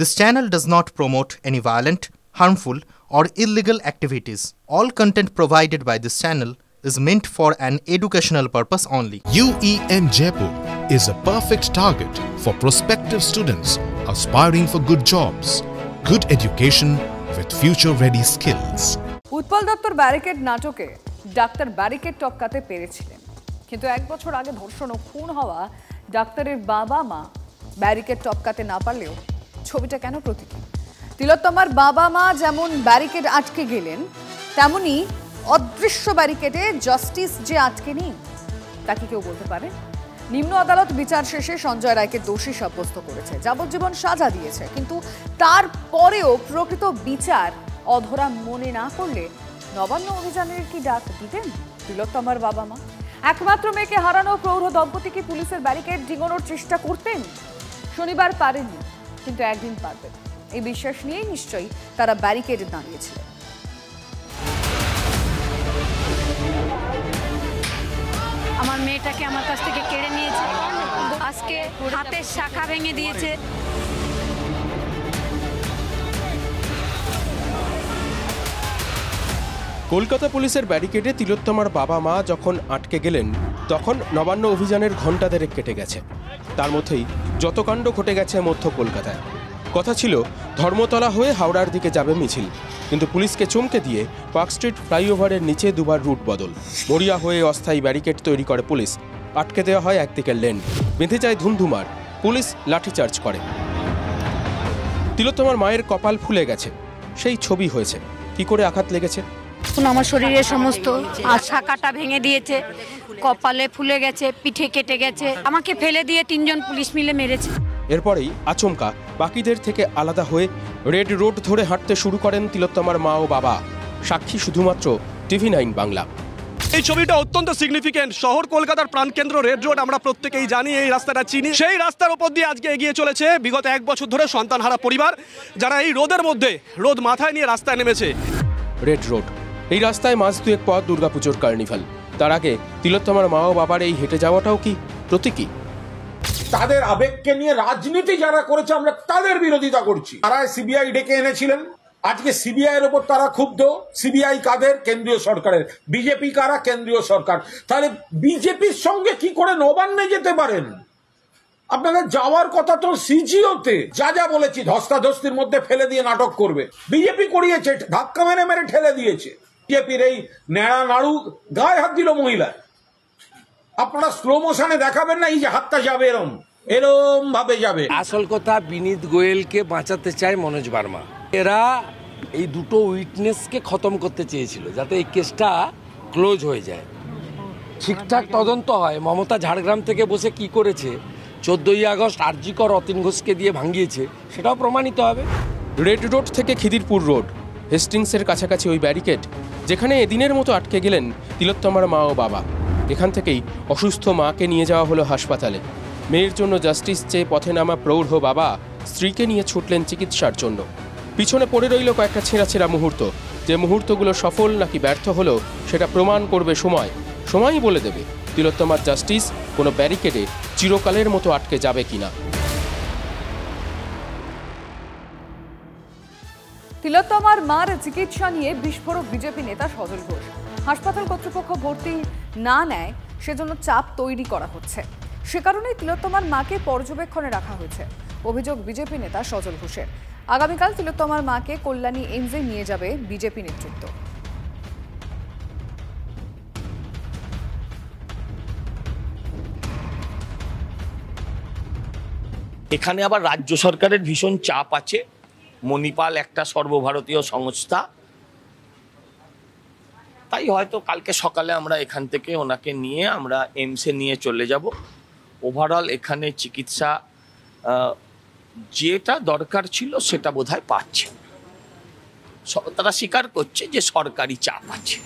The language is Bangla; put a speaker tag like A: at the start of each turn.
A: This channel does not promote any violent, harmful, or illegal activities. All content provided by this channel is meant for an educational purpose only.
B: UEM Jaipur is a perfect target for prospective students aspiring for good jobs, good education with future-ready skills.
C: Utpal দত্তর ব্যারিকেড নাটকে ডাক্তার ব্যারিকেড টপকাতে পেরেছিলেন, কিন্তু এক বছর আগে ধর্ষণ ও খুন হওয়া ডাক্তারের বাবা মা ব্যারিকেড টপকাতে না পারলেও ছবিটা কেন প্রতীকী? তিলোত্তমার বাবা মা যেমন ব্যারিকেড আটকে গেলেন, তেমনি অদৃশ্য ব্যারিকেডে জাস্টিস যে আটকে নেই তা কি কেউ বলতে পারে? নিম্ন আদালত বিচার শেষে সঞ্জয় রায়কে দোষী সাব্যস্ত করেছে, যাবজ্জীবন সাজা দিয়েছে, কিন্তু তারপরেও প্রকৃত বিচার অধরা মনে না করলে নবান্ন অভিযানের কি ডাক দিতেন তিলোত্তমার বাবা মা? একমাত্র মেয়েকে হারানো প্রৌঢ় দম্পতি কি পুলিশের ব্যারিকেড ডিঙানোর চেষ্টা করতেন? শনিবার পারেননি, কিন্তু একদিন পারবেন, এই বিশ্বাস নিয়েই নিশ্চয়ই তারা ব্যারিকেডে দাঁড়িয়েছিলেন।
D: আমার মেয়েটাকে আমার কাছ থেকে কেড়ে নিয়েছে, আজকে হাতের শাখা ভেঙে দিয়েছে।
E: কলকাতা পুলিশের ব্যারিকেডে তিলোত্তমার বাবা মা যখন আটকে গেলেন, তখন নবান্ন অভিযানের ঘণ্টা দেড়েক কেটে গেছে। তার মধ্যেই যত কাণ্ড ঘটে গেছে মধ্য কলকাতায়। কথা ছিল ধর্মতলা হয়ে হাওড়ার দিকে যাবে মিছিল, কিন্তু পুলিশকে চমকে দিয়ে পার্ক স্ট্রিট ফ্লাইওভারের নিচে দুবার রুট বদল। মরিয়া হয়ে অস্থায়ী ব্যারিকেড তৈরি করে পুলিশ, আটকে দেওয়া হয় একদিকের লেন, বেঁধে যায় ধুমধুমার, পুলিশ লাঠিচার্জ করে। তিলোত্তমার মায়ের কপাল ফুলে গেছে, সেই ছবি হয়েছে। কি করে আঘাত লেগেছে?
D: আমার শরীরের সমস্ত শাখাটা ভেঙে দিয়েছে, কপালে ফুলে গেছে, পিঠে কেটে গেছে, আমাকে ফেলে দিয়ে তিনজন পুলিশ মিলে মেরেছে।
E: এরপরেই আচমকা বাকিদের থেকে আলাদা হয়ে রেড রোড ধরে হাঁটতে শুরু করেন তিলোত্তমার মা ও বাবা। সাক্ষী শুধুমাত্র TV9 বাংলা।
F: এই ছবিটা অত্যন্ত সিগনিফিকেন্ট। শহর কলকাতার প্রাণকেন্দ্র রেড রোড, আমরা প্রত্যেকেই জানি, এই রাস্তাটা চিনি। সেই রাস্তার উপর দিয়ে আজকে এগিয়ে চলেছে বিগত এক বছর ধরে সন্তানহারা পরিবার, যারা এই রোদের মধ্যে রোদ মাথায় নিয়ে রাস্তায় নেমেছে।
E: রেড রোড, এই রাস্তায় মাস দুয়েক পর দুর্গাপুজোর কার্নিভাল। তার আগে তিলোত্তমার মা ও বাবার এই হেঁটে যাওয়াটাও কি প্রতীকী?
G: তাদের আবেগকে নিয়ে রাজনীতি যারা করেছে আমরা তাদের বিরোধিতা করছি। তারা সিবিআই ডেকে এনেছিলেন, আজকে সিবিআই এর উপর তারা ক্ষুব্ধ। সিবিআই কাদের? কেন্দ্রীয় সরকারের। বিজেপি কারা? কেন্দ্রীয় সরকার। তাহলে বিজেপির সঙ্গে কি করে নবান্নে যেতে পারেন? আপনাদের যাওয়ার কথা তো সিজিওতে। যা যা বলেছি ধস্তাধস্তির মধ্যে ফেলে দিয়ে নাটক করবে, বিজেপি করিয়েছে, ধাক্কা মেরে মেরে ঠেলে দিয়েছে। বিজেপির এই নেড়া নাড়ু গায়ে হাত দিল মহিলা। আপনারা স্লো মোশনে দেখাবেন না, এই যে হাতটা যাবে এরম এরম ভাবে যাবে।
H: আসল কথা, বিনীত গোয়েলকে বাঁচাতে চায় মনোজ বার্মা। এরা এই দুটো উইটনেসকে খতম করতে চেয়েছিল, যাতে এই কেসটা ক্লোজ হয়ে যায়, ঠিকঠাক তদন্ত হয়। মমতা ঝাড়গ্রাম থেকে বসে কি করেছে, 14ই আগস্ট আরজি কর অতীন ঘোষকে দিয়ে ভাঙিয়েছে, সেটাও প্রমাণিত হবে।
E: রেড রোড থেকে খিদিরপুর রোড, হেস্টিংসের কাছাকাছি ওই ব্যারিকেড, যেখানে এদিনের মতো আটকে গেলেন তিলোত্তমার মা ও বাবা। এখান থেকেই অসুস্থ মাকে নিয়ে যাওয়া হলো হাসপাতালে। মেয়ের জন্য জাস্টিস চেয়ে পথে নামা প্রৌঢ় বাবা স্ত্রীকে নিয়ে ছুটলেন চিকিৎসার জন্য। পিছনে পড়ে রইল কয়েকটা ছেঁড়া মুহূর্ত। যে মুহূর্তগুলো সফল নাকি ব্যর্থ হলো সেটা প্রমাণ করবে সময়। সময়ই বলে দেবে তিলোত্তমার জাস্টিস কোনো ব্যারিকেডে চিরকালের মতো আটকে যাবে কিনা।
C: তিলোত্তমার মার চিকিৎসা নিয়ে বিস্ফোরক বিজেপি নেতা সজল ঘোষ। হাসপাতাল কর্তৃপক্ষ ভর্তি না নেয়, সেজন্য চাপ তৈরি করা হচ্ছে। সে কারণেই তিলোত্তমার মাকে পর্যবেক্ষণে রাখা হয়েছে, অভিযোগ বিজেপি নেতা সজল ঘোষের। আগামীকাল তিলোত্তমার মাকে কল্যাণী এইমসে নিয়ে যাবে বিজেপি নেতৃত্ব।
I: এখানে আবার রাজ্য সরকারের ভীষণ চাপ আছে। মণিপাল একটা সর্বভারতীয় সংস্থা, তাই হয়তো কালকে সকালে আমরা এখান থেকে ওনাকে নিয়ে আমরা এইমসে নিয়ে চলে যাব। ওভারঅল এখানে চিকিৎসা যেটা দরকার ছিল সেটা বোধহয় পাচ্ছে। তারা স্বীকার করছে যে সরকারি চাপ আছে।